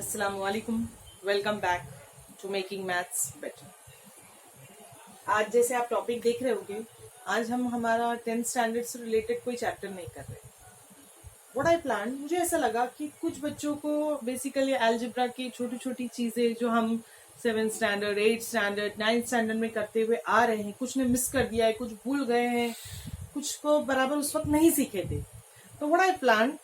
अस्सलाम वालेकुम, welcome back to making maths better. आज जैसे आप टॉपिक देख रहे होंगे, आज हम हमारा 10th स्टैंडर्ड से रिलेटेड कोई चैप्टर नहीं कर रहे। व्हाट आई प्लान, मुझे ऐसा लगा कि कुछ बच्चों को बेसिकली अलजेब्रा की छोटी छोटी चीजें जो हम 7th standard, 8th standard, 9th standard में करते हुए आ रहे हैं, कुछ ने मिस कर दिया है, कुछ भूल गए हैं, कुछ को बराबर उस वक्त नहीं सीखे थे। तो व्हाट आई प्लान,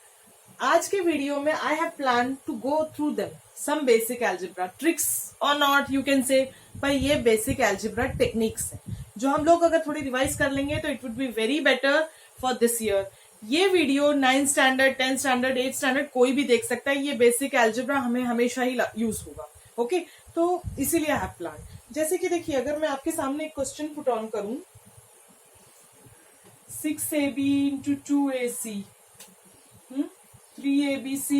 आज के वीडियो में I have plan to go through them some basic algebra tricks और नॉट, यू कैन से, पर ये बेसिक एल्जेब्रा टेक्निक्स है जो हम लोग अगर थोड़ी रिवाइज कर लेंगे तो it would be very better for this year. ये video 9th standard, 10th standard, 8th standard कोई भी देख सकता है। ये बेसिक एल्जेब्रा हमें हमेशा ही यूज होगा। ओके, तो इसीलिए आई हैव प्लान। जैसे कि देखिए, अगर मैं आपके सामने एक क्वेश्चन पुट ऑन करूं, 6ab into 2ac, 3abc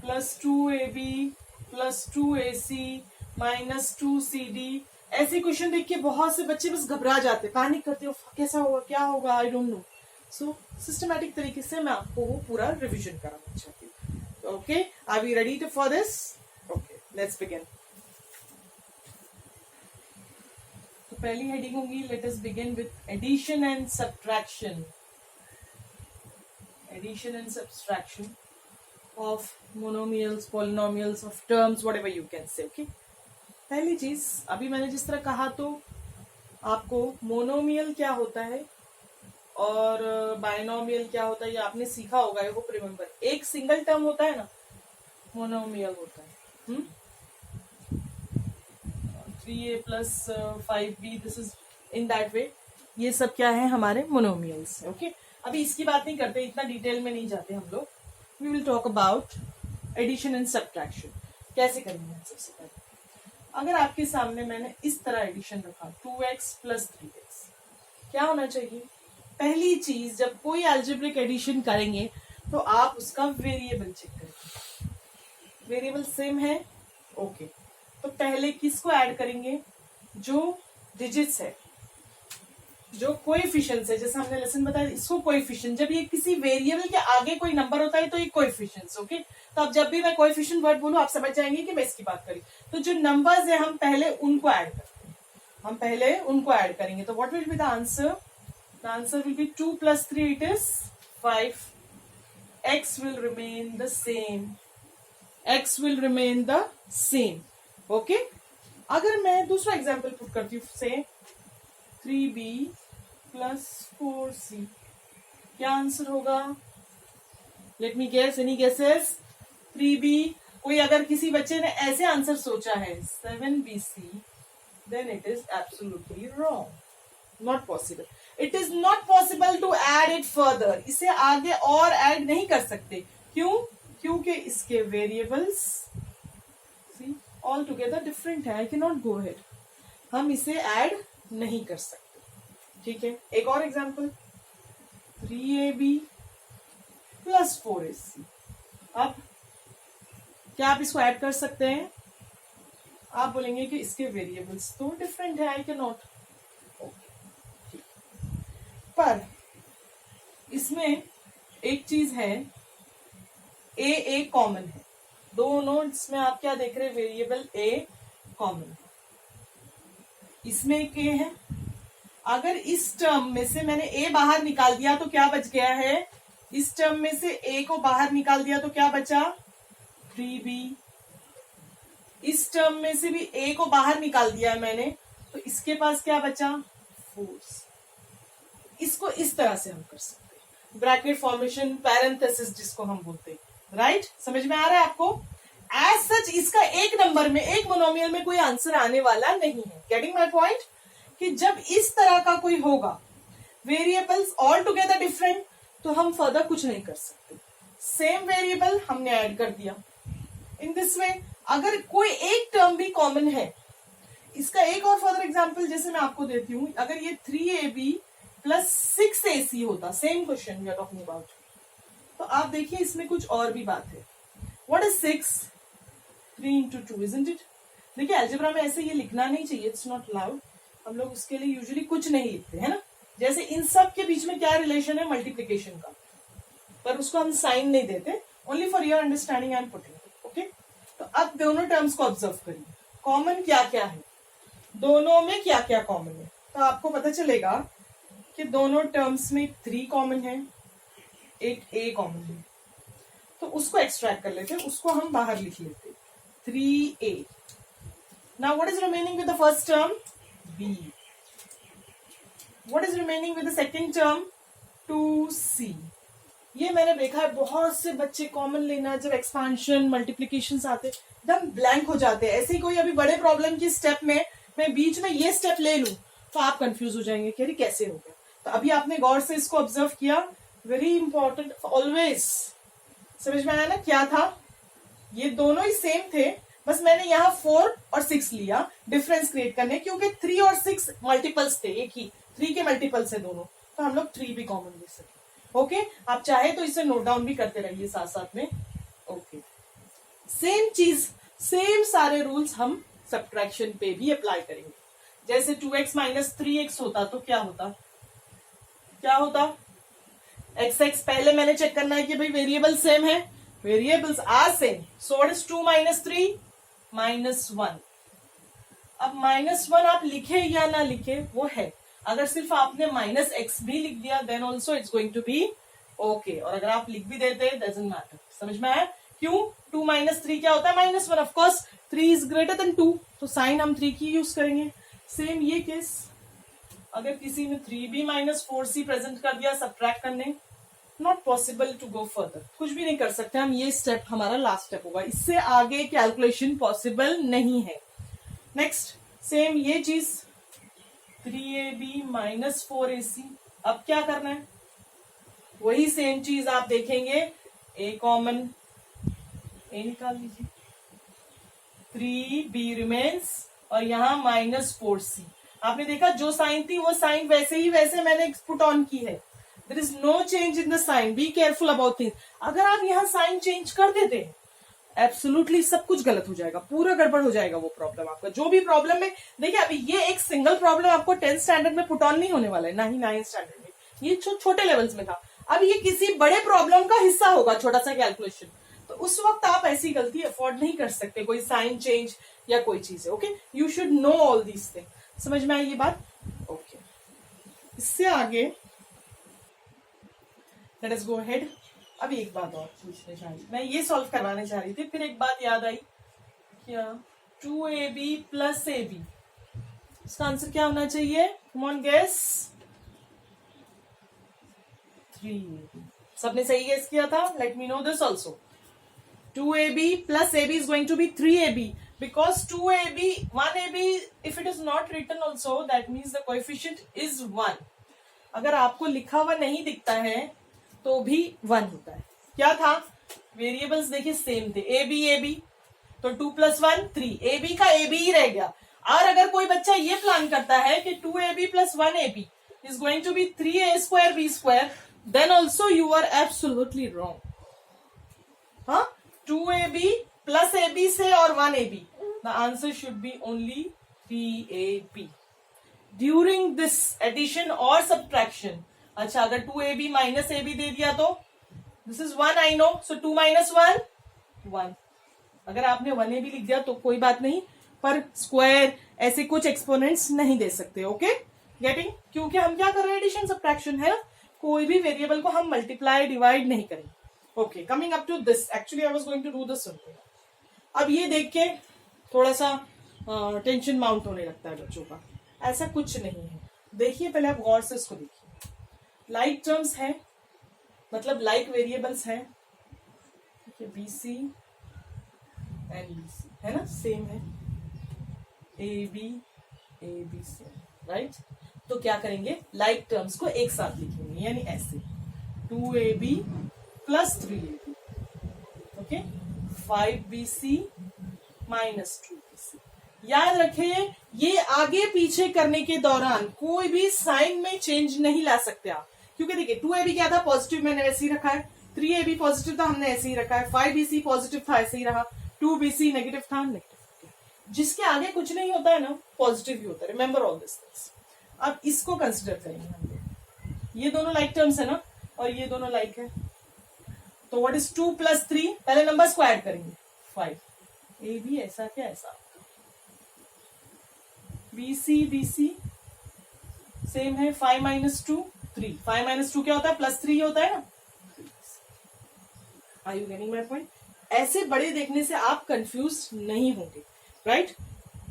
plus 2ab plus 2ac minus 2cd, ऐसे क्वेश्चन देख के बहुत से बच्चे बस घबरा जाते, पैनिक करते हो, कैसा होगा, क्या होगा, I don't know. So systematic तरीके से मैं आपको वो पूरा रिवीजन कराना चाहती हूँ। Okay, are we ready for this? Okay, let's begin. तो पहली हेडिंग होगी, let us begin with addition and subtraction. Addition and subtraction of monomials, polynomials, of terms, whatever you can say. Okay, पहली चीज, अभी मैंने जिस तरह कहा तो आपको मोनोमियल क्या होता है और बाइनोमियल क्या होता है ये आपने सीखा होगा। आई होप रिमेम्बर, एक सिंगल टर्म होता है ना, मोनोमियल होता है। 3a plus 5b, this is in that way. ये सब क्या है, हमारे मोनोमियल्स। ओके, अभी इसकी बात नहीं करते, इतना डिटेल में नहीं जाते हम लोग। We will talk about addition and subtraction. कैसे करेंगे? सबसे पहले अगर आपके सामने मैंने इस तरह एडिशन रखा, 2x प्लस 3x, क्या होना चाहिए? पहली चीज, जब कोई अलजेब्रिक एडिशन करेंगे तो आप उसका वेरिएबल चेक करेंगे। वेरिएबल सेम है, ओके, तो पहले किसको ऐड करेंगे? जो डिजिट्स है, जो कोएफिशिएंट्स है, जैसे हमने लेसन बताया, इसको कोएफिशिएंट, जब ये किसी वेरिएबल के आगे कोई नंबर होता है तो ये कोएफिशिएंट्स। ओके, तो अब जब भी मैं कोएफिशिएंट वर्ड बोलूं आप समझ जाएंगे कि मैं इसकी बात करी। तो जो नंबर्स है हम पहले उनको ऐड करते हैं, हम पहले उनको ऐड करेंगे। तो what will be the answer? The answer will be 2 plus 3, it is 5। x will remain the same, x will remain the same। Okay, अगर मैं दूसरा एग्जाम्पल पुट करती हूँ, से 3b प्लस 4c, क्या आंसर होगा? Let me guess, any guesses? 3b, कोई अगर किसी बच्चे ने ऐसे आंसर सोचा है 7bc, then it is absolutely wrong, not possible. It is not possible to add it further, इसे आगे और ऐड नहीं कर सकते। क्यों? क्योंकि इसके वेरिएबल्स ऑल टुगेदर डिफरेंट है। I can not go ahead, हम इसे ऐड नहीं कर सकते। ठीक है, एक और एग्जांपल, 3ab प्लस 4ac। अब क्या आप इसको ऐड कर सकते हैं? आप बोलेंगे कि इसके वेरिएबल्स तो डिफरेंट है, आई कैन नॉट। पर इसमें एक चीज है, ए कॉमन है, दोनों इसमें आप क्या देख रहे हैं? वेरिएबल ए कॉमन है, इसमें एक ए है। अगर इस टर्म में से मैंने ए बाहर निकाल दिया तो क्या बच गया है? इस टर्म में से ए को बाहर निकाल दिया तो क्या बचा? 3b। इस टर्म में से भी ए को बाहर निकाल दिया है मैंने, तो इसके पास क्या बचा? 4। इसको इस तरह से हम कर सकते हैं, ब्रैकेट फॉर्मेशन, पैरेंथेसिस जिसको हम बोलते हैं। राइट, समझ में आ रहा है आपको? एज सच इसका एक नंबर में, एक मोनोमियल में कोई आंसर आने वाला नहीं है। Getting my point? कि जब इस तरह का कोई होगा, वेरिएबल्स ऑल टुगेदर डिफरेंट, तो हम फर्दर कुछ नहीं कर सकते। सेम वेरिएबल हमने ऐड कर दिया। इन दिस वे, अगर कोई एक टर्म भी कॉमन है, इसका एक और फर्दर एग्जांपल जैसे मैं आपको देती हूं, अगर ये 3ab प्लस 6ac होता, same question we are talking about, तो आप देखिए इसमें कुछ और भी बात है। What is 6? 3 into 2, isn't it? देखिए, अलजेब्रा में ऐसे ये लिखना नहीं चाहिए, इट्स नॉट अलाउड। हम लोग उसके लिए यूजुअली कुछ नहीं लिखते है ना। जैसे इन सब के बीच में क्या रिलेशन है? मल्टीप्लीकेशन का, पर उसको हम साइन नहीं देते। Only for your understanding I am putting. Okay, तो अब दोनों टर्म्स को ऑब्जर्व करिए, कॉमन क्या क्या है, दोनों में क्या क्या कॉमन है। तो आपको पता चलेगा कि दोनों टर्म्स में 3 कॉमन है, एक a कॉमन है, तो उसको एक्सट्रैक्ट कर लेते हैं, उसको हम बाहर लिख लेते हैं 3a। Now what is remaining with the first term, b। What is remaining with the second term, 2c। ये मैंने देखा है बहुत से बच्चे कॉमन लेना जब एक्सपांशन मल्टीप्लीकेशन आते एकदम ब्लैंक हो जाते हैं। ऐसे ही कोई अभी बड़े प्रॉब्लम की स्टेप में मैं बीच में ये स्टेप ले लूं तो आप कंफ्यूज हो जाएंगे कि अरे कैसे हो गया। तो अभी आपने गौर से इसको ऑब्जर्व किया, वेरी इंपॉर्टेंट ऑलवेज। समझ में आया ना क्या था, ये दोनों ही सेम थे, बस मैंने यहाँ 4 और 6 लिया डिफरेंस क्रिएट करने, क्योंकि 3 और 6 मल्टीपल्स थे, एक ही 3 के मल्टीपल्स है दोनों, तो हम लोग 3 भी कॉमन ले सके। ओके आप चाहे तो इसे नोट डाउन भी करते रहिए साथ साथ में। ओके सेम चीज, सेम सारे रूल्स हम सब्ट्रैक्शन पे भी अप्लाई करेंगे। जैसे 2x माइनस 3x होता तो क्या होता, क्या होता, x पहले मैंने चेक करना है कि भाई वेरिएबल सेम है, variables are same, so what is 2 minus 3 -1। अब -1 आप लिखे या ना लिखे वो है, अगर सिर्फ आपने -x भी लिख दिया then also it's going to be okay, और अगर आप लिख भी देते डजंट मैटर। समझ में आया क्यों, 2 माइनस 3 क्या होता है -1, of course 3 is greater than 2, तो साइन हम 3 की यूज करेंगे। सेम ये केस, अगर किसी ने 3b माइनस 4c प्रेजेंट कर दिया सब्ट्रैक्ट करने, not possible to go further, कुछ भी नहीं कर सकते हम, ये स्टेप हमारा लास्ट स्टेप होगा, इससे आगे कैलकुलेशन पॉसिबल नहीं है। नेक्स्ट सेम ये चीज 3ab माइनस 4ac, अब क्या करना है, वही सेम चीज आप देखेंगे, a कॉमन, a निकाल लीजिए, 3b रिमेन्स और यहां -4c। आपने देखा जो साइन थी वो साइन वैसे ही वैसे मैंने पुट ऑन की है, there is no change in the sign, be careful about things. अगर आप यहां साइन चेंज कर देते हैं एब्सोल्युटली सब कुछ गलत हो जाएगा, पूरा गड़बड़ हो जाएगा वो प्रॉब्लम आपका, जो भी प्रॉब्लम है। देखिए अभी ये एक सिंगल प्रॉब्लम आपको 10th स्टैंडर्ड में पुट ऑन नहीं होने वाला है, ना ही 9th स्टैंडर्ड में, ये छोटे लेवल्स में था। अब ये किसी बड़े प्रॉब्लम का हिस्सा होगा, छोटा सा कैलकुलेशन, तो उस वक्त आप ऐसी गलती अफोर्ड नहीं कर सकते, कोई साइन चेंज या कोई चीज है। Okay you should know all these thing. समझ में आई ये बात? ओके इससे आगे लेट अस गो अहेड। अभी एक बात और पूछने चाह रही, मैं ये सॉल्व करवाने चाह रही थी, फिर एक बात याद आई, क्या 2ab प्लस ab, इसका आंसर क्या होना चाहिए, कम ऑन गेस, 3ab। सबने सही गेस किया था, let me know this also. 2ab plus ab is going to be 3ab because 2ab 1ab if it is not written also that means the coefficient is 1। अगर आपको लिखा हुआ नहीं दिखता है तो भी 1 होता है। क्या था, वेरिएबल्स देखिए सेम थे, ab तो 2 + 1 3, ab का ab ही रह गया। और अगर कोई बच्चा ये प्लान करता है कि 2ab + 1ab is going to be 3a² b², then also you are absolutely wrong। हाँ 2ab plus ab से और 1ab, the answer should be only 3ab during this addition or subtraction। अच्छा अगर 2ab minus ab दे दिया तो this is 1 I know, so 2 minus 1 1। अगर आपने 1ab लिख दिया तो कोई बात नहीं, पर स्क्वायर ऐसे कुछ एक्सपोनेंट्स नहीं दे सकते। ओके गेटिंग, क्योंकि हम क्या कर रहे हैं, एडिशन सब्ट्रैक्शन है, कोई भी वेरिएबल को हम मल्टीप्लाई डिवाइड नहीं करेंगे। Okay coming up to this, actually I was going to do this. अब ये देख के थोड़ा सा टेंशन माउंट होने लगता है बच्चों का, ऐसा कुछ नहीं है। देखिए पहले आप गौर से इसको देखिए, लाइक टर्म्स है, मतलब लाइक वेरिएबल्स हैं, ठीक है, BC एंड BC है ना, सेम है, AB ABC राइट। तो क्या करेंगे, लाइक टर्म्स को एक साथ लिखेंगे, यानी ऐसे 2AB + 3AB, okay 5BC - 2BC। याद रखें ये आगे पीछे करने के दौरान कोई भी साइन में चेंज नहीं ला सकते आप, क्योंकि देखिए 2AB क्या था, पॉजिटिव मैंने ऐसे ही रखा है, 3AB पॉजिटिव था हमने ऐसे ही रखा है, 5BC पॉजिटिव था ऐसे ही रहा, 2BC नेगेटिव था नेगेटिव। जिसके आगे कुछ नहीं होता है ना, पॉजिटिव ही होता है, रिमेंबर ऑल दिस थिंग्स। अब इसको कंसिडर करेंगे हम लोग, ये दोनों लाइक टर्म्स है ना, और ये दोनों लाइक है, तो व्हाट इज 2 + 3, पहले नंबर्स को ऐड करेंगे 5, ए बी ऐसा क्या ऐसा, बी सी सेम है, 5 माइनस 2 3, 5 माइनस 2 क्या होता है, +3 होता है ना। Are you getting my point? ऐसे बड़े देखने से आप कंफ्यूज नहीं होंगे, राइट?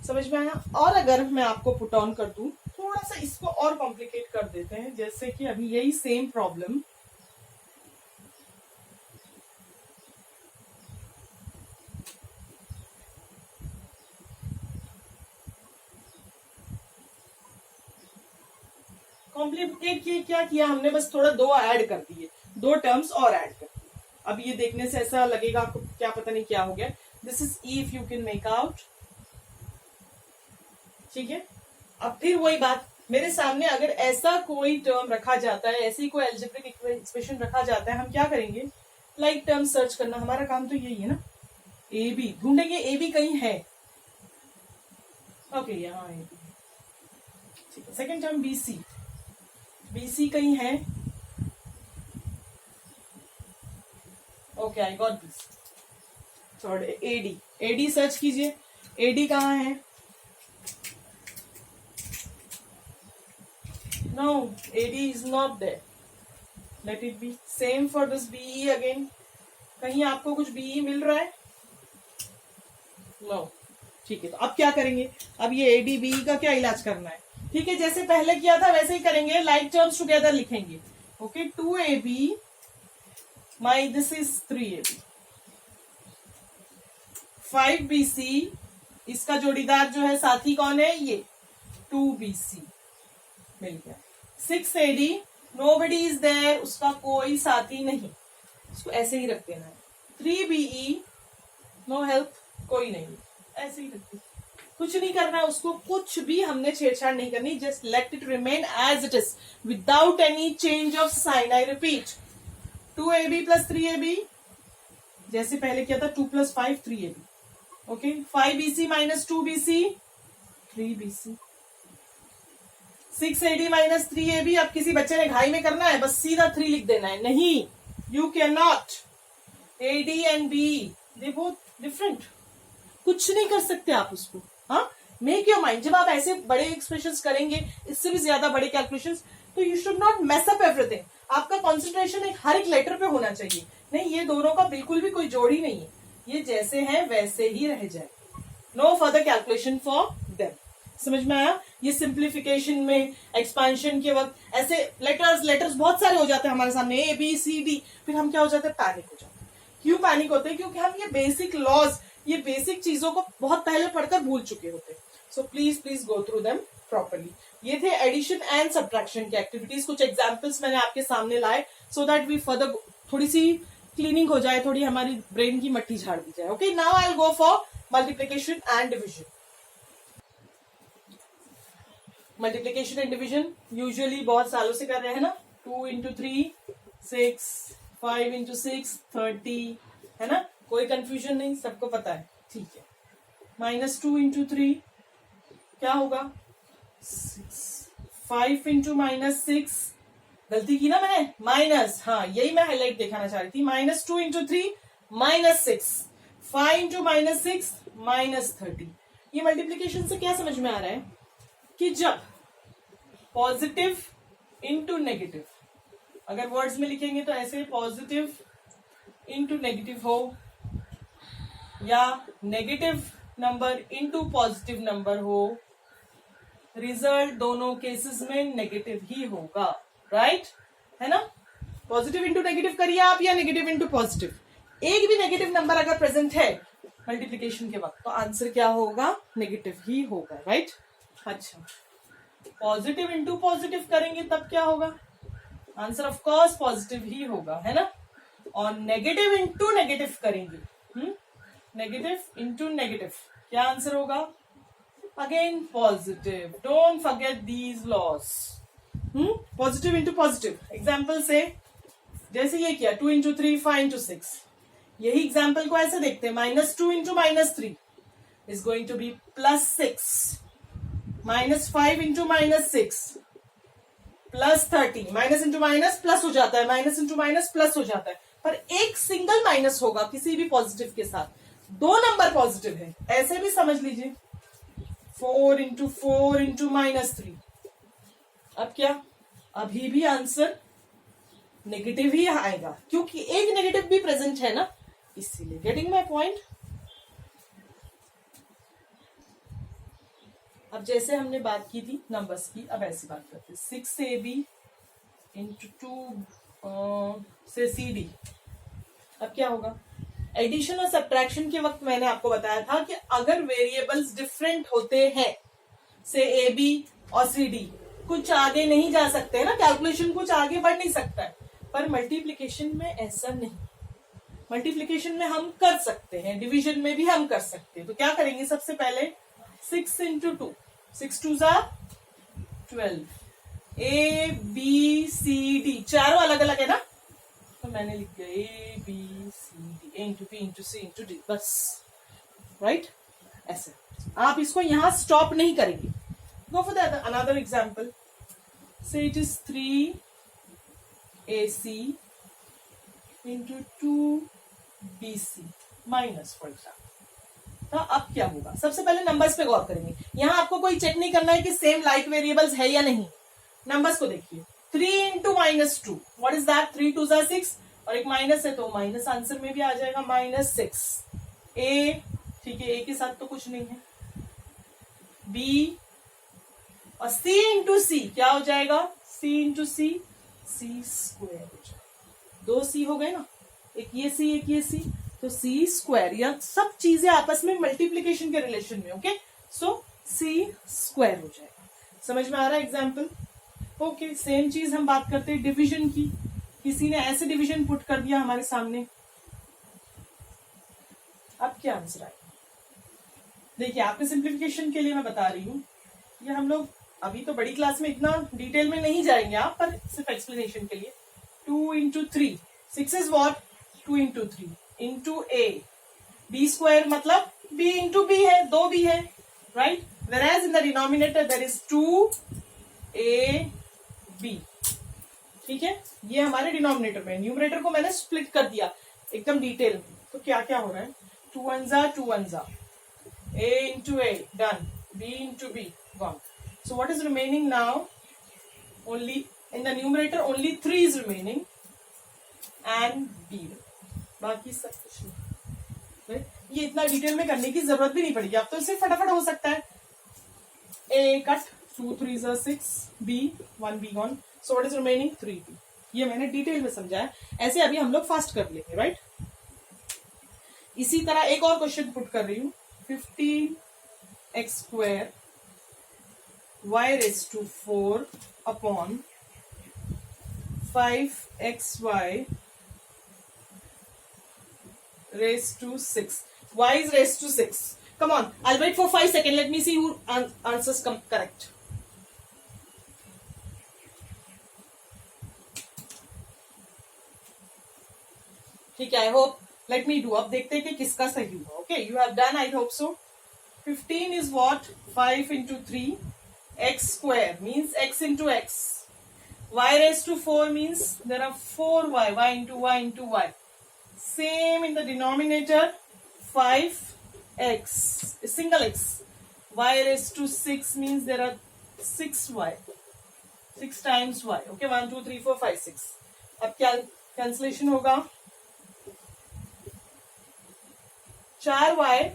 समझ में आया? और अगर मैं आपको पुट ऑन कर दूं, थोड़ा सा इसको और कॉम्प्लिकेट कर देते हैं, जैसे कि अभी यही सेम प्रॉब्लम कॉम्प्लिकेट क्या किया हमने, बस थोड़ा 2 ऐड कर दिए, 2 टर्म्स और ऐड कर दिए। अब ये देखने से ऐसा लगेगा आपको क्या पता नहीं क्या हो गया। This is E if you can make out, ठीक है। अब फिर वही बात, मेरे सामने अगर ऐसा कोई टर्म रखा जाता है, ऐसी कोई एल्जेब्रिक एक्सप्रेशन रखा जाता है, हम क्या करेंगे, लाइक टर्म सर्च करना, हमारा काम तो यही है ना। ए बी ढूंढेंगे, ए बी कहीं है, ओके यहाँ ए बी, ठीक है। सेकेंड टर्म बी सी कहीं है, okay I got this. Third A D search कीजिए, ए डी कहाँ है, no AD is not there, let it be same for this BE again, कहीं आपको कुछ BE मिल रहा है, no, ठीक है। तो अब क्या करेंगे, अब ये AD BE का क्या इलाज करना है, ठीक है, जैसे पहले किया था वैसे ही करेंगे, लाइक टर्म्स टुगेदर लिखेंगे, okay. 2AB my this is 3AB, 5BC इसका जोड़ीदार जो है साथी कौन है, ये 2BC मिल गया। 6AD nobody is there, उसका कोई साथी नहीं, उसको ऐसे ही रख देना है। 3BE नो हेल्प, कोई नहीं, ऐसे ही रख दे, कुछ नहीं करना है उसको, कुछ भी हमने छेड़छाड़ नहीं करनी, just let it remain as it is without any change of sign. I repeat, 2AB plus 3AB जैसे पहले किया था, 2 + 5 3AB, okay. 5BC minus 2BC 3BC, 6AD minus 3AB। अब किसी बच्चे ने घाई में करना है, बस सीधा 3 लिख देना है, नहीं, you can not, AD and BE they both different, कुछ नहीं कर सकते आप उसको, हाँ। मेक योर माइंड, जब आप ऐसे बड़े एक्सप्रेशंस करेंगे, इससे भी ज्यादा बड़े कैलकुलेशंस, तो you should not mess up everything, आपका कॉन्सेंट्रेशन हर एक लेटर पे होना चाहिए। नहीं, ये दोनों का बिल्कुल भी कोई जोड़ ही नहीं है, ये जैसे हैं वैसे ही रह जाए, no further calculation for them. समझ में आया? ये सिंप्लीफिकेशन में, एक्सपांशन के वक्त ऐसे लेटर्स बहुत सारे हो जाते हैं हमारे सामने, ए बी सी डी, फिर हम क्या हो जाते हैं, पैनिक हो जाते हैं। क्यों पैनिक होते हैं? क्योंकि हम ये बेसिक लॉज, ये बेसिक चीजों को बहुत पहले पढ़कर भूल चुके होते हैं। So please go through them properly. ये थे एडिशन एंड सब्ट्रैक्शन की एक्टिविटीज, कुछ एग्जाम्पल्स मैंने आपके सामने लाए, सो दैट वी फर्दर थोड़ी सी क्लीनिंग हो जाए, थोड़ी हमारी ब्रेन की मट्टी झाड़ दी जाए। Okay, now I will go for multiplication and division. Multiplication and division usually बहुत सालों से कर रहे हैं ना, 2 × 3 6, 5 × 6 30, है ना, कोई कंफ्यूजन नहीं, सबको पता है, ठीक है। -2 × 3 क्या होगा, 6, 5 × -6, गलती की ना मैंने, माइनस, हाँ यही मैं हाईलाइट दिखाना चाह रही थी, -2 × 3 -6, 5 × -6 -30। ये मल्टीप्लीकेशन से क्या समझ में आ रहा है कि जब पॉजिटिव इंटू नेगेटिव, अगर वर्ड्स में लिखेंगे तो ऐसे पॉजिटिव इंटू नेगेटिव हो, या negative number into positive number हो, रिजल्ट दोनों केसेस में नेगेटिव ही होगा, राइट, है ना। पॉजिटिव इंटू नेगेटिव करिए आप, या नेगेटिव इंटू पॉजिटिव, एक भी नेगेटिव नंबर अगर प्रेजेंट है मल्टीप्लीकेशन के वक्त, तो आंसर क्या होगा, नेगेटिव ही होगा, राइट। अच्छा, पॉजिटिव इंटू पॉजिटिव करेंगे तब क्या होगा, आंसर ऑफ कोर्स पॉजिटिव ही होगा, है ना। और नेगेटिव इंटू नेगेटिव करेंगे, नेगेटिव इंटू नेगेटिव, क्या आंसर होगा, again positive. Don't forget these loss, positive into positive. Example से जैसे ये किया, 2 × 3 5 × 6, यही एग्जाम्पल को ऐसे देखते हैं, -2 × -3 is going to be +6, -5 × -6 +30, minus into minus plus हो जाता है, माइनस इंटू माइनस प्लस हो जाता है, पर एक सिंगल माइनस होगा किसी भी पॉजिटिव के साथ, दो नंबर पॉजिटिव है, ऐसे भी समझ लीजिए 4 into 4 into -3। अब क्या, अभी भी आंसर नेगेटिव ही आएगा क्योंकि एक नेगेटिव भी प्रेजेंट है ना, इसीलिए। Getting my point. अब जैसे हमने बात की थी नंबर्स की, अब ऐसी बात करते हैं 6AB into 2 से CD। अब क्या होगा, एडिशन और सब्ट्रैक्शन के वक्त मैंने आपको बताया था कि अगर वेरिएबल्स डिफरेंट होते हैं, से AB और CD कुछ आगे नहीं जा सकते है ना, कैलकुलेशन कुछ आगे बढ़ नहीं सकता है, पर मल्टीप्लिकेशन में ऐसा नहीं। मल्टीप्लिकेशन में हम कर सकते हैं, डिवीजन में भी हम कर सकते हैं। तो क्या करेंगे, सबसे पहले 6 into 2, 6 2 12, ABCD चारों अलग अलग है ना, तो मैंने लिख दिया ABCD, A into B into C into D, बस। राइट, ऐसे आप इसको यहां स्टॉप नहीं करेंगे। Go for the another example, say it is 3AC into 2BC minus, for example. तो अब क्या होगा, सबसे पहले नंबर्स पे गौर करेंगे। यहां आपको कोई चेक नहीं करना है कि सेम लाइक वेरिएबल्स है या नहीं। नंबर्स को देखिए, 3 into -2, व्हाट इज दैट, 3 2 6, और एक माइनस है तो माइनस आंसर में भी आ जाएगा -6। A, ठीक है, A के साथ तो कुछ नहीं है। B और C into C क्या हो जाएगा, C into C, C square हो जाएगा। 2 C हो गए ना, एक ये C एक ये C, तो C स्क्वायर। या सब चीजें आपस में मल्टीप्लीकेशन के रिलेशन में, ओके, सो C स्क्वायर हो जाएगा। समझ में आ रहा है एग्जाम्पल? ओके, सेम चीज हम बात करते हैं डिवीजन की। किसी ने ऐसे डिवीजन पुट कर दिया हमारे सामने, अब क्या आंसर आएगा? देखिए, आपके सिंप्लीफिकेशन के लिए मैं बता रही हूँ, ये हम लोग अभी तो बड़ी क्लास में इतना डिटेल में नहीं जाएंगे आप, पर सिर्फ एक्सप्लेनेशन के लिए। 2 into 3, 6 is what, 2 into 3 into A, B square मतलब B into B है, 2B है, right? Whereas in the denominator there is 2AB, ठीक है, ये हमारे डिनोमिनेटर में। न्यूमरेटर को मैंने स्प्लिट कर दिया एकदम डिटेल में, तो क्या क्या हो रहा है, 2 1 2 1, A into A, done, B into B, gone. So what is remaining now? Only in the numerator only 3 is remaining and B, बाकी सब कुछ नहीं। ये इतना डिटेल में करने की जरूरत भी नहीं पड़ेगी, अब तो इससे फटाफट हो सकता है। A cut, 2 3 6, B 1 B gone, so what is remaining, 3B। ये मैंने डिटेल में समझाया, ऐसे अभी हम लोग फास्ट कर लेंगे, राइट। इसी तरह एक और क्वेश्चन पुट कर रही हूं, 15x² y raised to 4 upon 5xy raised to 6, y is raised to 6। come on, I'll wait for 5 seconds, let me see who answers come correct। ठीक है, I hope, let me do, अब देखते हैं कि किसका सही हुआ। Okay, you have done, I hope so. 15 is what, 5 into 3, x square means x into x, y raised to 4 means there are 4y, y into y into y, same in the denominator, 5x, single x, y raised to 6 means there are 6y, 6 times y, okay, 1 2 3 4 5 6। अब क्या cancellation होगा, 4y,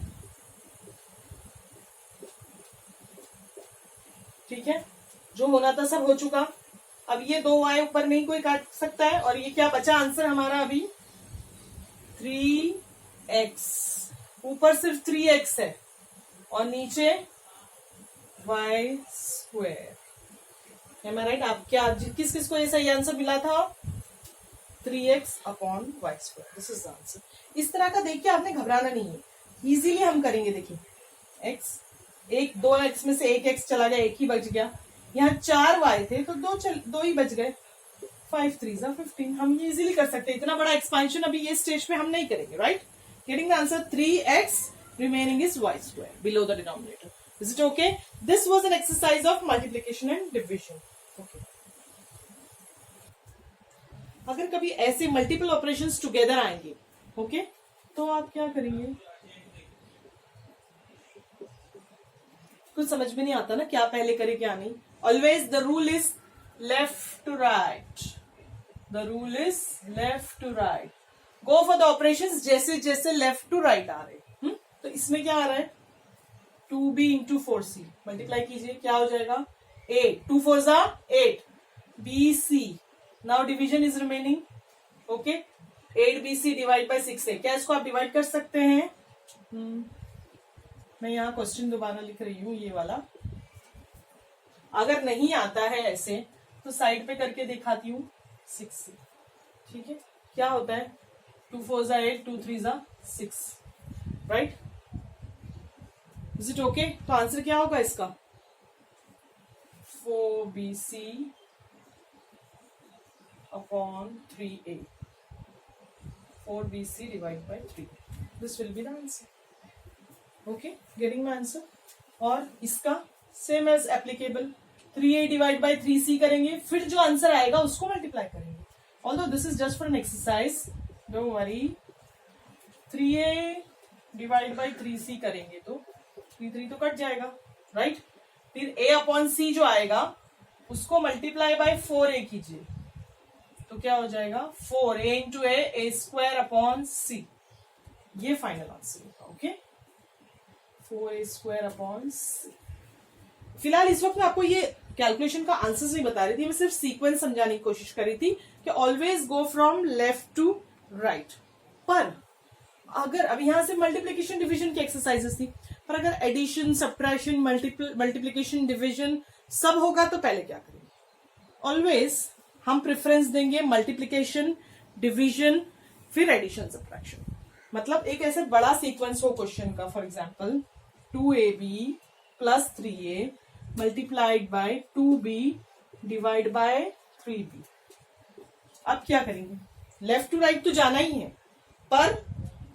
ठीक है, जो होना था सब हो चुका। अब ये 2y ऊपर नहीं कोई काट सकता है, और ये क्या बचा आंसर हमारा अभी, 3x, ऊपर सिर्फ 3x है और नीचे y स्क्वायर। एम आई राइट? आप क्या, किस किस को ये सही आंसर मिला था, 3x upon y square, this is the answer. इस तरह का देख के आपने घबराना नहीं है, इजीली हम करेंगे। देखिए, x, एक 2x में से एक x चला गया, एक ही बच गया। यहाँ 4y थे तो दो ही बच गए, 5 3 15। हम ये इजीली कर सकते हैं, इतना बड़ा एक्सपेंशन अभी ये स्टेज पे हम नहीं करेंगे, right. Getting the answer 3x, remaining is y square below the denominator. Is it okay? This was an exercise of multiplication and division. Okay, अगर कभी ऐसे मल्टीपल ऑपरेशंस टुगेदर आएंगे, ओके, तो आप क्या करेंगे, कुछ समझ में नहीं आता ना क्या पहले करे क्या नहीं. Always the rule is left to right. The rule is left to right. Go for the operations जैसे जैसे लेफ्ट टू राइट आ रहे. तो इसमें क्या आ रहा है 2b इंटू 4c. मल्टीप्लाई कीजिए क्या हो जाएगा 8. 2 4 जा 8. bc. Now division is remaining. Okay 8bc divide by 6a. क्या इसको आप डिवाइड कर सकते हैं? मैं यहाँ क्वेश्चन दोबारा लिख रही हूँ ये वाला. अगर नहीं आता है ऐसे तो साइड पे करके दिखाती हूँ 6c. ठीक है क्या होता है 2 4 जा 8. 2 3 जा 6. राइट. Is it okay? तो आंसर क्या होगा इसका 4bc upon 3a. 4bc divide by 3. This will be the answer. Okay getting my answer. और इसका same as applicable 3a divide by 3c करेंगे. फिर जो आंसर आएगा उसको मल्टीप्लाई करेंगे. Although this is just for an exercise, don't worry. 3a divide by 3c करेंगे तो 3 तो कट जाएगा. राइट. फिर a अपॉन c जो आएगा उसको मल्टीप्लाई बाय 4a कीजिए तो क्या हो जाएगा 4a into a square upon c. ये फाइनल आंसर होगा. Okay 4a square upon c. फिलहाल इस वक्त मैं आपको ये कैलकुलेशन का आंसर नहीं बता रही थी, मैं सिर्फ सीक्वेंस समझाने की कोशिश कर रही थी कि always go from left to right. पर अगर अब यहां से मल्टीप्लीकेशन डिवीजन की एक्सरसाइजेस थी, पर अगर एडिशन सब्ट्रैक्शन मल्टीप्लीकेशन डिवीजन सब होगा तो पहले क्या करेंगे? ऑलवेज हम प्रेफरेंस देंगे मल्टीप्लीकेशन डिवीजन फिर एडिशन सब्ट्रैक्शन. मतलब एक ऐसे बड़ा सीक्वेंस हो क्वेश्चन का, for example 2ab plus 3a multiplied by 2b divide by 3b. अब क्या करेंगे? लेफ्ट टू राइट तो जाना ही है, पर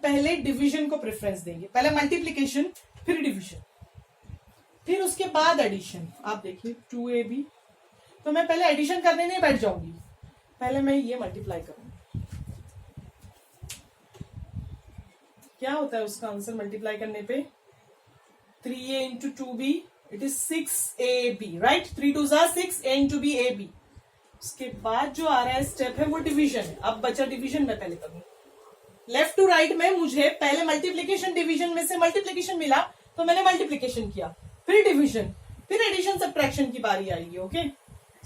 पहले डिवीजन को प्रेफरेंस देंगे. पहले मल्टीप्लीकेशन फिर डिवीजन फिर उसके बाद एडिशन. आप देखिए 2ab. तो मैं पहले एडिशन करने नहीं बैठ जाऊंगी, पहले मैं ये मल्टीप्लाई करूंगी. क्या होता है उसका आंसर मल्टीप्लाई करने पे 3a into 2b. It is 6ab. Right. 3 2 जा 6. a into b ab. उसके बाद जो आ रहा है स्टेप है वो डिवीजन है. अब बचा डिवीजन मैं पहले करूंगी. लेफ्ट टू राइट में मुझे पहले मल्टीप्लीकेशन डिवीजन में से मल्टीप्लीकेशन मिला तो मैंने मल्टीप्लीकेशन किया, फिर डिवीजन फिर एडिशन सब्ट्रैक्शन की बारी आएगी. Okay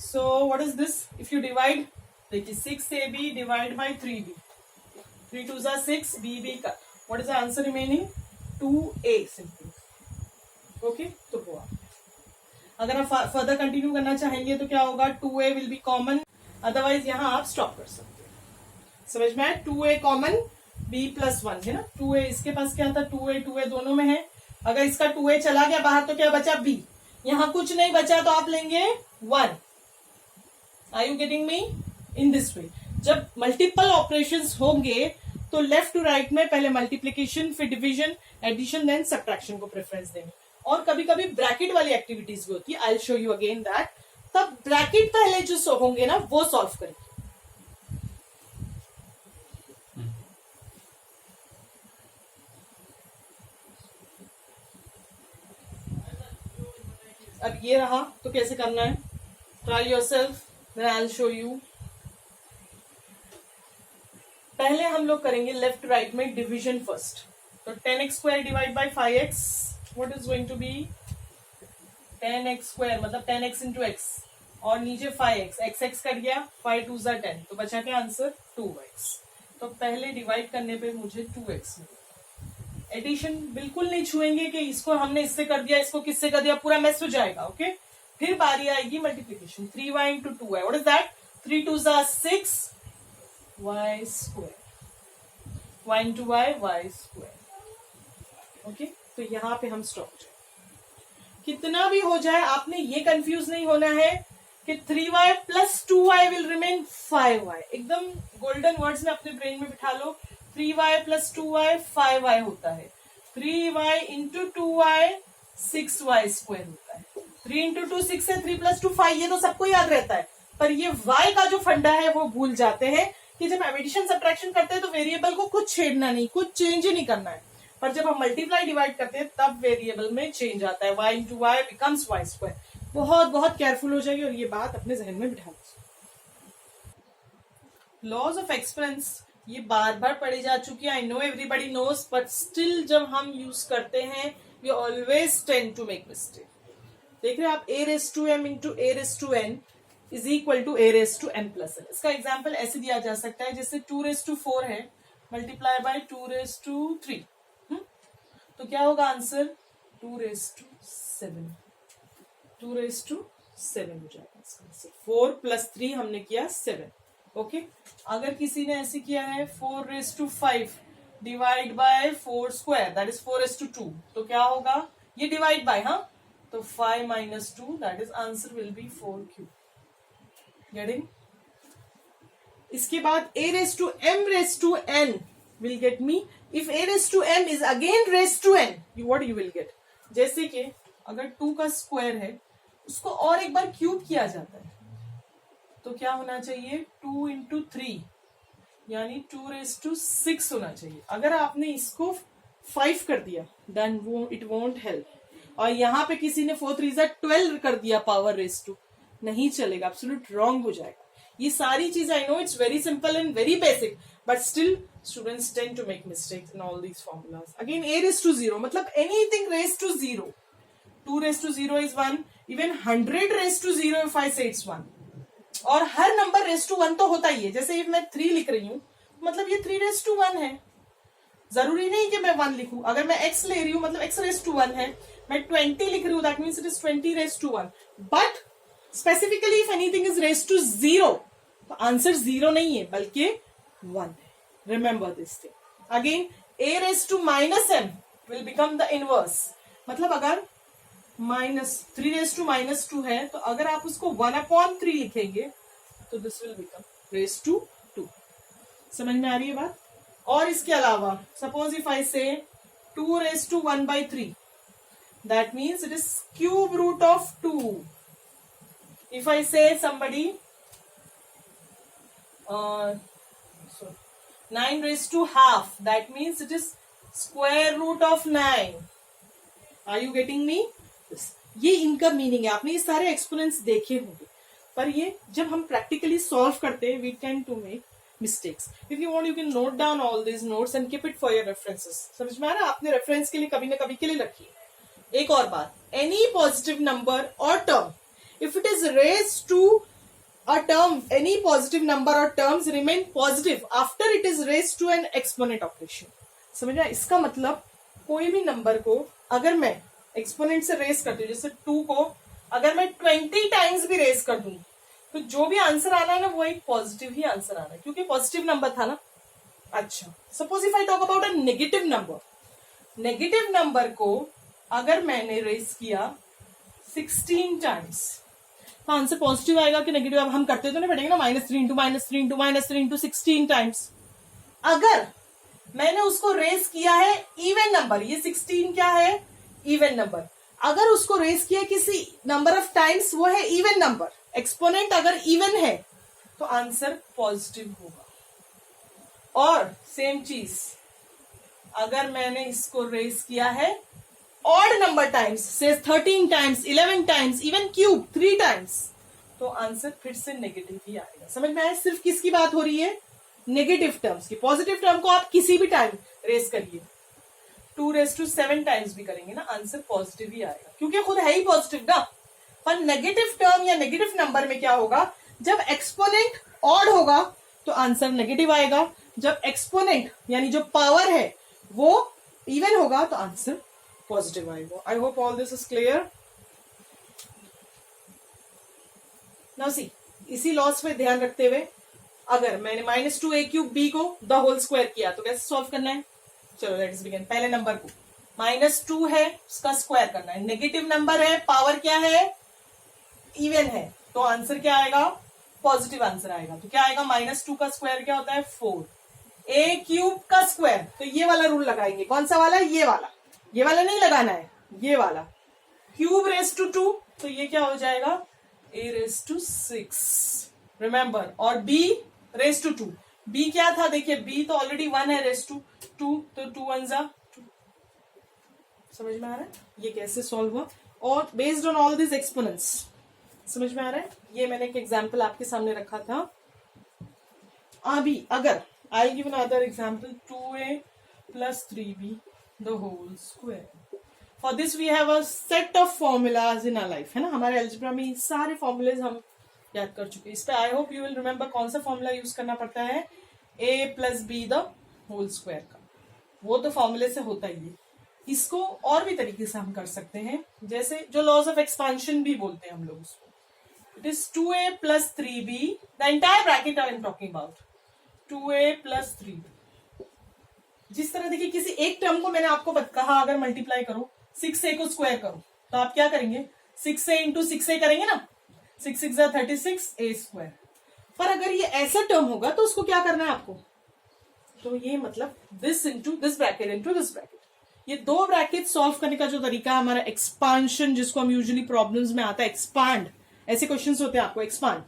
so what is this? If you divide देखिए 6ab डिवाइड बाय 3b. 3 2 जा 6. bb का what is the answer remaining 2a simple. Okay तो हुआ. अगर आप फर्दर कंटिन्यू करना चाहेंगे तो क्या होगा 2a will be common, otherwise यहां आप स्टॉप कर सकते हैं. समझ में आया? 2a कॉमन b प्लस 1 है ना. 2a इसके पास क्या था 2a दोनों में है. अगर इसका 2a चला गया बाहर तो क्या बचा b. यहां कुछ नहीं बचा तो आप लेंगे 1. Are you getting me? In this way जब मल्टीपल ऑपरेशंस होंगे तो लेफ्ट टू राइट में पहले मल्टीप्लीकेशन फिर डिवीजन एडिशन देन सब्ट्रैक्शन को प्रेफरेंस देंगे. और कभी कभी ब्रैकेट वाली एक्टिविटीज भी होती है. आई will show you again that. तब ब्रैकेट पहले जो होंगे ना वो सॉल्व करेंगे. अब ये रहा तो कैसे करना है? Try yourself, then I will show you. पहले हम लोग करेंगे लेफ्ट राइट में डिवीजन फर्स्ट. तो 10x square divide by 5x. What is going to be 10x square मतलब 10x इंटू x और नीचे 5x. x कट गया 5 2 जा 10 तो बचा क्या आंसर 2x. तो पहले डिवाइड करने पे मुझे 2x मिला. एडिशन बिल्कुल नहीं छुएंगे कि इसको हमने इससे कर दिया इसको किससे कर दिया, पूरा मैस हो जाएगा. ओके फिर बारी आएगी multiplication 3y into 2y. What is that 3 2 जा 6 y square. y into y square. Okay तो यहाँ पे हम स्टॉप. कितना भी हो जाए आपने ये कंफ्यूज नहीं होना है कि 3y plus 2y will remain 5y. एकदम गोल्डन वर्ड्स में अपने ब्रेन में बिठा लो. 3y प्लस 2y 5y होता है. 3y into 2y 6y square होता है. 3 इंटू 2 6 है. 3 प्लस 2 5. ये तो सबको याद रहता है, पर ये y का जो फंडा है वो भूल जाते हैं कि जब एडिशन सब्ट्रैक्शन करते हैं तो वेरिएबल को कुछ छेड़ना नहीं, कुछ चेंज ही नहीं करना है. पर जब हम मल्टीप्लाई डिवाइड करते हैं तब वेरिएबल में चेंज आता है, y into y becomes y square. बहुत बहुत केयरफुल हो जाएगी और ये बात अपने जहन में बिठा लीजिए। लॉज ऑफ एक्सपेरेंस ये बार बार पढ़ी जा चुकी है, I know everybody knows, but still जब हम यूज करते हैं we always tend to make mistake. देख रहे हैं आप, a raise to m into a raise to n is equal to a raise to m plus n। इसका example ऐसे दिया जा सकता है जैसे 2 रेस टू 4 है मल्टीप्लाई बाय 2 रेस टू 3, तो क्या होगा answer 2 raise to 7, 2 raise to 7 हो जाएगा इसका आंसर। 4 प्लस 3 हमने किया 7। ओके, अगर किसी ने ऐसे किया है 4 raise to 5 divide by 4 square that is 4 raise to 2, तो क्या होगा, ये डिवाइड बाय, हाँ, तो 5 minus 2 that is answer will be 4 cube. Getting? इसके बाद a raised to m raised to n will get me. If a raised to m is again raised to n, what you will get? जैसे कि अगर 2 का square है उसको और एक बार क्यूब किया जाता है तो क्या होना चाहिए 2 इंटू 3 यानी 2 raised to 6 होना चाहिए। अगर आपने इसको 5 कर दिया then it won't help, और यहाँ पे किसी ने 4 3 12 कर दिया पावर रेस टू, नहीं चलेगा, एब्सोल्यूट रॉन्ग हो जाएगा। ये सारी चीज I know it's very simple and very basic, but still students tend to make mistakes in all these formulas. Again a raise to 0 मतलब anything raise to 0, 2 raise to 0 is 1, even 100 raise to 0 if I say it's 1, और हर number race to 1 तो होता ही है। जैसे if मैं 3 लिख रही हूँ मतलब ये 3 रेस टू 1 है, जरूरी नहीं कि मैं 1 लिखूं। अगर मैं x ले रही हूं मतलब x रेस टू 1 है, मैं 20 लिख रही हूं that means it is 20 raise to 1, but specifically if anything is raise to 0 तो आंसर 0 नहीं है बल्कि 1 है। Remember this thing. Again a raise to minus m will become the inverse, मतलब अगर -3 रेस टू -2 है तो अगर आप उसको 1/3 लिखेंगे तो this will become raise to 2। समझ में आ रही है बात? और इसके अलावा suppose if I say 2 raise to 1/3 that means it is cube root of 2। If I say somebody 9 raise to half that means it is square root of 9। Are you getting me? ये इनका meaning है। आपने ये सारे exponents देखे होंगे, पर ये जब हम प्रैक्टिकली सॉल्व करते हैं we tend to make mistakes. If you want, you can note down all these notes and keep it for your references. समझ में आ रहा है? आपने रेफरेंस के लिए कभी ना कभी के लिए रखिए। एक और बात, any positive number or term, if it is raised to a term, any positive number or terms remain positive after it is raised to an exponent operation. समझ में? इसका मतलब कोई भी नंबर को अगर मैं एक्सपोनेंट से रेस करती हूँ, जैसे 2 को अगर मैं 20 टाइम्स भी रेस कर दूं तो जो भी आंसर आना है ना वो एक पॉजिटिव ही आंसर आना है, क्योंकि पॉजिटिव नंबर था ना। अच्छा, suppose if I talk about a negative number, negative number को अगर मैंने रेस किया 16 टाइम्स तो आंसर पॉजिटिव आएगा कि नेगेटिव? अब हम करते तो नहीं पड़ेंगे ना, -3 इंटू -3 इंटू -3 इंटू 16 टाइम्स। अगर मैंने उसको रेस किया है इवन नंबर, ये 16 क्या है? Even number. अगर उसको रेस किया किसी नंबर ऑफ टाइम्स वो है इवन नंबर, एक्सपोनेंट अगर इवन है तो आंसर पॉजिटिव होगा। और सेम चीज अगर मैंने इसको रेस किया है ऑड नंबर टाइम्स, से 13 times, 11 times, even cube 3 times, तो आंसर फिर से नेगेटिव ही आएगा। समझ में आया? सिर्फ किसकी बात हो रही है? नेगेटिव टर्म्स की। पॉजिटिव टर्म को आप किसी भी टाइम रेस करिए, 2 रेस टू 7 टाइम्स भी करेंगे ना, आंसर पॉजिटिव ही आएगा, क्योंकि खुद है ही पॉजिटिव ना। पर नेगेटिव टर्म या नेगेटिव नंबर में क्या होगा? जब एक्सपोनेंट ऑड होगा तो आंसर नेगेटिव आएगा, जब एक्सपोनेंट यानी जो पावर है वो इवन होगा तो आंसर पॉजिटिव आएगा। I hope all this is clear. Now see, इसी लॉस पे ध्यान रखते हुए अगर मैंने -2a³ b को द होल स्क्वायर किया तो कैसे सॉल्व करना है? चलो लेट्स बिगिन। पहले नंबर को -2 है उसका स्क्वायर करना है, नेगेटिव नंबर है, पावर क्या है? इवन है, तो आंसर क्या आएगा? पॉजिटिव आंसर आएगा। तो क्या आएगा? -2 का स्क्वायर क्या होता है? 4। a³ का स्क्वायर, तो ये वाला रूल लगाएंगे। कौन सा वाला? ये वाला। ये वाला नहीं लगाना है, ये वाला। क्यूब रेस टू 2, तो ये क्या हो जाएगा? a raise to 6। रिमेंबर, और b रेस टू 2। b क्या था? देखिए b तो ऑलरेडी 1 है रेस टू 2, तो 2 1 जा 2, समझ में आ रहा है ये कैसे सॉल्व हुआ, और based on all this exponents, समझ में आ रहा है। ये मैंने एक एग्जाम्पल आपके सामने रखा था। अभी अगर I give another example 2a plus 3b the whole square, for this we have a set of formulas in our life, है ना। हमारे अलजेब्रा में सारे फॉर्मूलेज हम याद कर चुके हैं। इस पे I hope you will remember कौन सा फॉर्मूला यूज करना पड़ता है, a plus b the whole square का, वो तो फॉर्मूले से होता ही है। इसको और भी तरीके से हम कर सकते हैं, जैसे जो लॉज ऑफ एक्सपांशन भी बोलते हैं हम लोग उसको। It is 2a plus 3b, the entire bracket I am talking about, 2a plus 3b। जिस तरह देखिए किसी एक टर्म को मैंने आपको कहा अगर मल्टीप्लाई करो, 6a को स्क्वायर करो, तो आप क्या करेंगे, 6a इंटू 6a करेंगे ना, 6 6 36 a स्क्वायर। पर अगर ये ऐसा टर्म होगा तो उसको क्या करना है आपको, तो ये मतलब this into this bracket into this bracket, ये दो ब्रैकेट सॉल्व करने का जो तरीका हमारा एक्सपांशन, जिसको हम यूजुअली प्रॉब्लम्स में आता है एक्सपांड, ऐसे क्वेश्चंस होते हैं आपको एक्सपांड।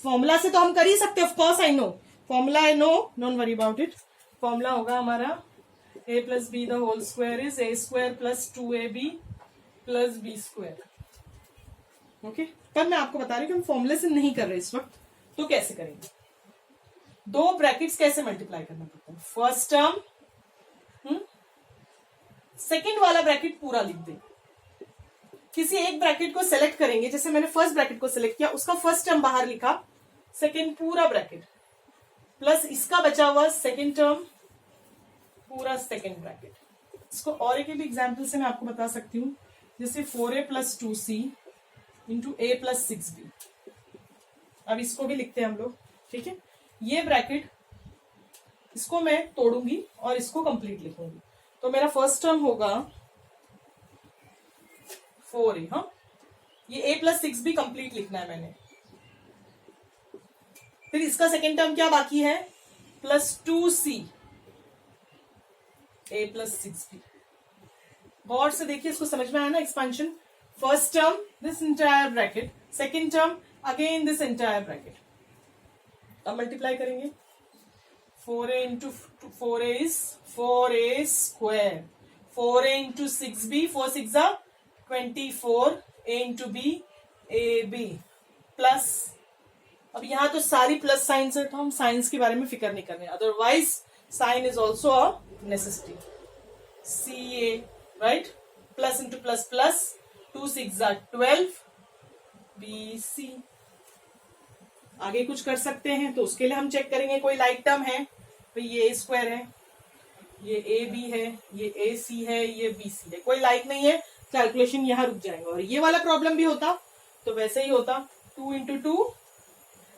फॉर्मूला से तो हम कर ही सकते हैं, of course I know formula, I know, don't worry about it. Formula होगा हमारा a plus b the whole square is a square plus 2ab plus b square. Okay, पर मैं आपको बता रही हूँ कि हम फॉर्मूले से नहीं कर रहे इस वक्त, तो कैसे करेंगे, दो ब्रैकेट्स कैसे मल्टीप्लाई करना पड़ता है। फर्स्ट टर्म सेकेंड वाला ब्रैकेट पूरा लिख देंगे, किसी एक ब्रैकेट को सेलेक्ट करेंगे, जैसे मैंने फर्स्ट ब्रैकेट को सेलेक्ट किया, उसका फर्स्ट टर्म बाहर लिखा, सेकेंड पूरा ब्रैकेट प्लस इसका बचा हुआ सेकेंड टर्म पूरा सेकेंड ब्रैकेट। इसको और एक भी एग्जाम्पल से मैं आपको बता सकती हूँ, जैसे 4a plus 2c into a plus 6b। अब इसको भी लिखते हैं हम लोग, ठीक है। ये ब्रैकेट इसको मैं तोड़ूंगी और इसको कंप्लीट लिखूंगी, तो मेरा फर्स्ट टर्म होगा 4a, हाँ, ये a प्लस 6b कंप्लीट लिखना है मैंने। फिर इसका सेकेंड टर्म क्या बाकी है, plus 2c a plus 6b। गौर से देखिए, इसको समझ में आया ना expansion. First term this entire bracket, second term again this entire bracket. अब मल्टीप्लाई करेंगे, 4a into 4a is 4a square, 4a into 6b, 4 6 24, a into b ab plus, अब यहां तो सारी प्लस साइंस है तो हम साइंस के बारे में फिक्र नहीं कर रहे, otherwise sign is also a necessity. ca right, plus into plus plus, 2 6 12 bc। आगे कुछ कर सकते हैं तो उसके लिए हम चेक करेंगे, कोई लाइक टर्म है, तो ये a स्क्वायर है, ये ab है, ये ac है, ये bc है। कोई लाइक नहीं है, कैलकुलेशन यहां रुक जाएगा। और ये वाला प्रॉब्लम भी होता तो वैसे ही होता, 2 इंटू 2,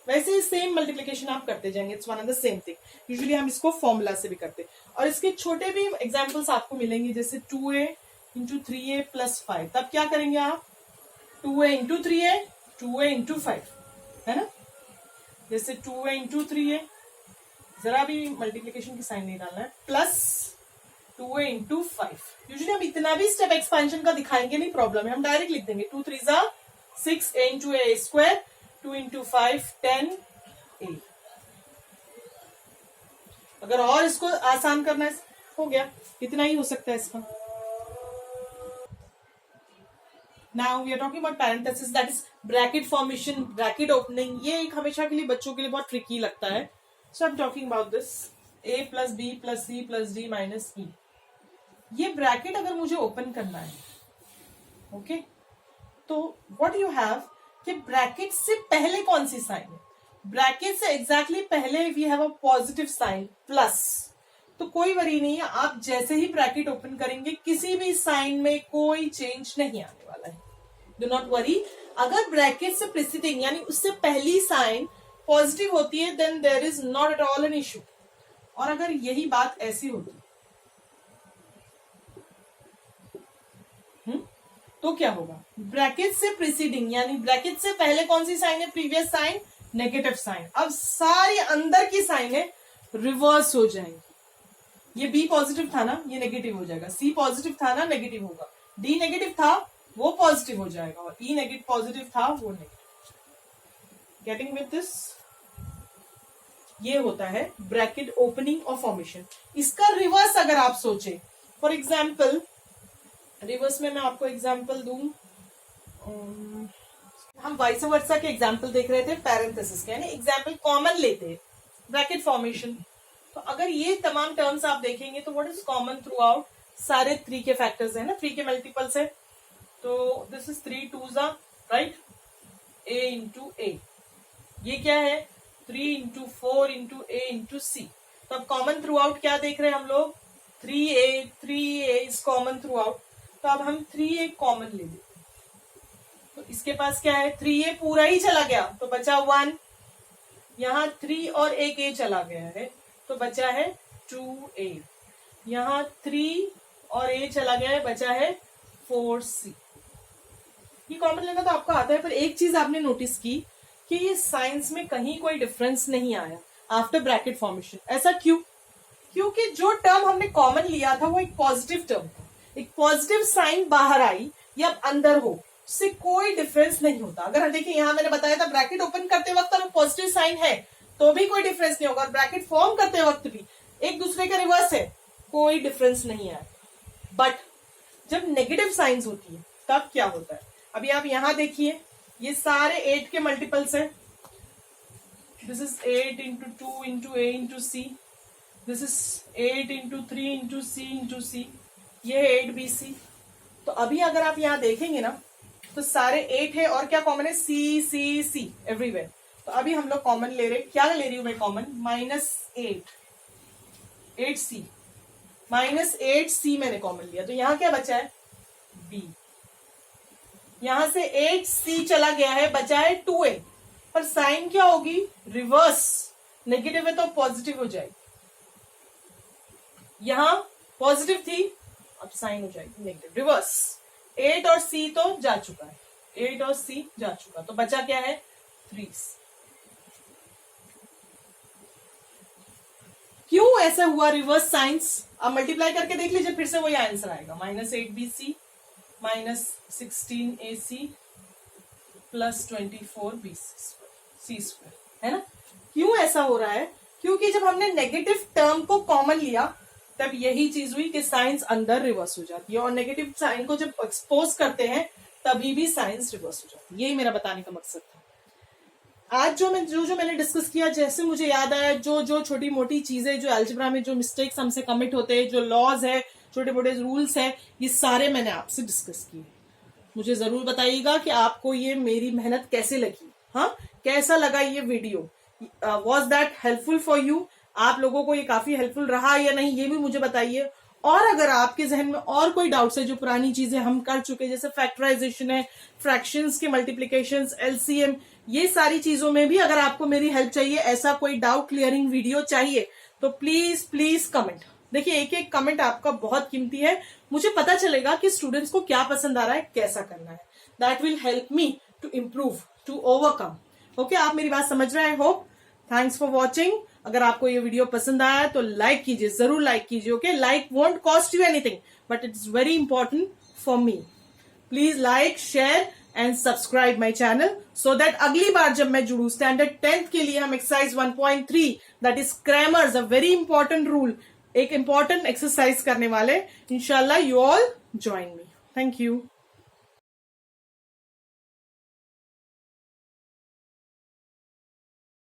वैसे ही सेम मल्टीप्लीकेशन आप करते जाएंगे, it's one and the same thing. Usually हम इसको फॉर्मूला से भी करते हैं, और इसके छोटे भी एग्जांपल्स आपको मिलेंगे, जैसे 2a इंटू 3a प्लस 5। तब क्या करेंगे आप, 2a into 3a, 2a into 5, है ना। जैसे 2a इंटू 3a, जरा भी मल्टीप्लीकेशन की साइन नहीं डालना है, प्लस 2a इंटू 5। यूजुअली हम इतना भी स्टेप एक्सपेंशन का दिखाएंगे नहीं, प्रॉब्लम है, हम डायरेक्ट लिख देंगे 2 3 6 a into a square, 2 into 5 10 a। अगर और इसको आसान करना है, हो गया, इतना ही हो सकता है इसका। Now we are talking about parenthesis, that is bracket formation, bracket opening. ये एक हमेशा के लिए बच्चों के लिए बहुत ट्रिकी लगता है, so I am talking about this, a plus B plus C plus D minus E. ये ब्रैकेट अगर मुझे ओपन करना है, ओके, तो व्हाट यू हैव कि ब्रैकेट से पहले कौन सी साइन है, ब्रैकेट से एग्जैक्टली पहले we have a positive sign plus, तो कोई वरी नहीं है, आप जैसे ही ब्रैकेट ओपन करेंगे किसी भी साइन में कोई चेंज नहीं आने वाला है, डू नॉट वरी। अगर ब्रैकेट से प्रीसीडिंग यानी उससे पहली साइन पॉजिटिव होती है, then there is not at all an issue. और अगर यही बात ऐसी होती तो क्या होगा, ब्रैकेट से प्रीसीडिंग यानी ब्रैकेट से पहले कौन सी साइन है, प्रीवियस साइन नेगेटिव साइन। अब सारी अंदर की साइनें रिवर्स हो जाएंगी, ये बी पॉजिटिव था ना, ये नेगेटिव हो जाएगा, सी पॉजिटिव था ना, नेगेटिव होगा, डी नेगेटिव था वो पॉजिटिव हो जाएगा, और ई नेगेटिव पॉजिटिव था वो नेगेटिव। गेटिंग विथ दिस, ये होता है ब्रैकेट ओपनिंग और फॉर्मेशन। इसका रिवर्स अगर आप सोचें, फॉर एग्जाम्पल रिवर्स में मैं आपको एग्जांपल दूं, हम वाइस वर्सा के एग्जांपल देख रहे थे पैरेंथेसिस के, यानी एग्जांपल कॉमन लेते हैं, ब्रैकेट फॉर्मेशन। तो अगर ये तमाम टर्म्स आप देखेंगे तो what is common through out, सारे 3 के फैक्टर्स है ना, 3 के मल्टीपल्स है, तो this is 3 2s right, a into A, ये क्या है 3 into 4 into A into C. तो अब कॉमन थ्रू आउट क्या देख रहे हैं हम लोग, 3a is common through out. तो अब हम 3a कॉमन ले लेते, तो इसके पास क्या है 3a पूरा ही चला गया तो बचा 1, यहाँ 3 और एक a चला गया है तो बचा है 2a, यहाँ 3 और a चला गया है बचा है 4c। ये कॉमन लेना तो आपको आता है, पर एक चीज आपने नोटिस की कि ये साइंस में कहीं कोई डिफरेंस नहीं आया आफ्टर ब्रैकेट फॉर्मेशन। ऐसा क्यों? क्योंकि जो टर्म हमने कॉमन लिया था वो एक पॉजिटिव टर्म था, एक पॉजिटिव साइन बाहर आई या अंदर हो, उससे कोई डिफरेंस नहीं होता। अगर देखिए यहाँ मैंने बताया था ब्रैकेट ओपन करते वक्त अगर पॉजिटिव साइन है तो भी कोई डिफरेंस नहीं होगा, और ब्रैकेट फॉर्म करते वक्त भी एक दूसरे का रिवर्स है, कोई डिफरेंस नहीं आएगा। बट जब नेगेटिव साइंस होती है तब क्या होता है, अभी आप यहां देखिए ये सारे 8 के मल्टीपल्स हैं, this is 8 into 2 into A into C, this is 8 into 3 into C, ये है 8bc। तो अभी अगर आप यहां देखेंगे ना तो सारे 8 है और क्या कॉमन है, सी सी सी एवरीवेयर। तो अभी हम लोग कॉमन ले रहे, क्या ले रही हूं मैं कॉमन, -8c, -8c मैंने कॉमन लिया, तो यहां क्या बचा है b, यहां से 8c चला गया है बचा है 2a, पर साइन क्या होगी रिवर्स, नेगेटिव है तो पॉजिटिव हो जाएगी, यहां पॉजिटिव थी अब साइन हो जाएगी नेगेटिव, रिवर्स। 8 और c तो जा चुका है, 8 और c जा चुका, तो बचा क्या है 3c। क्यों ऐसा हुआ रिवर्स साइंस, अब मल्टीप्लाई करके देख लीजिए फिर से वही आंसर आएगा, -8bc -16ac प्लस 24bc² है ना। क्यों ऐसा हो रहा है, क्योंकि जब हमने नेगेटिव टर्म को कॉमन लिया तब यही चीज हुई कि साइंस अंदर रिवर्स हो जाती है, और नेगेटिव साइन को जब एक्सपोज करते हैं तभी भी साइंस रिवर्स हो जाती है। यही मेरा बताने का मकसद था। आज जो मैंने डिस्कस किया, जैसे मुझे याद आया, जो छोटी मोटी चीजें जो अलजेब्रा में जो मिस्टेक्स हमसे कमिट होते हैं, जो लॉज है, छोटे मोटे रूल्स हैं, ये सारे मैंने आपसे डिस्कस किए। मुझे जरूर बताइएगा कि आपको ये मेरी मेहनत कैसे लगी, हाँ कैसा लगा ये video, was that helpful for you, आप लोगों को ये काफी हेल्पफुल रहा या नहीं ये भी मुझे बताइए। और अगर आपके जहन में और कोई डाउट्स है जो पुरानी चीजें हम कर चुके, जैसे फैक्टराइजेशन है, फ्रैक्शंस के मल्टीप्लिकेशंस, एलसीएम, ये सारी चीजों में भी अगर आपको मेरी हेल्प चाहिए, ऐसा कोई डाउट क्लियरिंग वीडियो चाहिए, तो प्लीज प्लीज कमेंट। देखिए एक एक कमेंट आपका बहुत कीमती है, मुझे पता चलेगा कि स्टूडेंट्स को क्या पसंद आ रहा है, कैसा करना है, that will help me to improve, to overcome. Okay, आप मेरी बात समझ रहे हैं, I hope. Thanks for watching. अगर आपको ये वीडियो पसंद आया तो लाइक कीजिए, जरूर लाइक कीजिए। Okay, like won't cost you anything but it's very important for me. Please like, share and subscribe my channel, so that अगली बार जब मैं जुड़ू स्टैंडर्ड 10th के लिए, हम exercise 1.3 that is grammars, a very important rule, एक important exercise करने वाले। इंशाल्लाह you all join me. Thank you.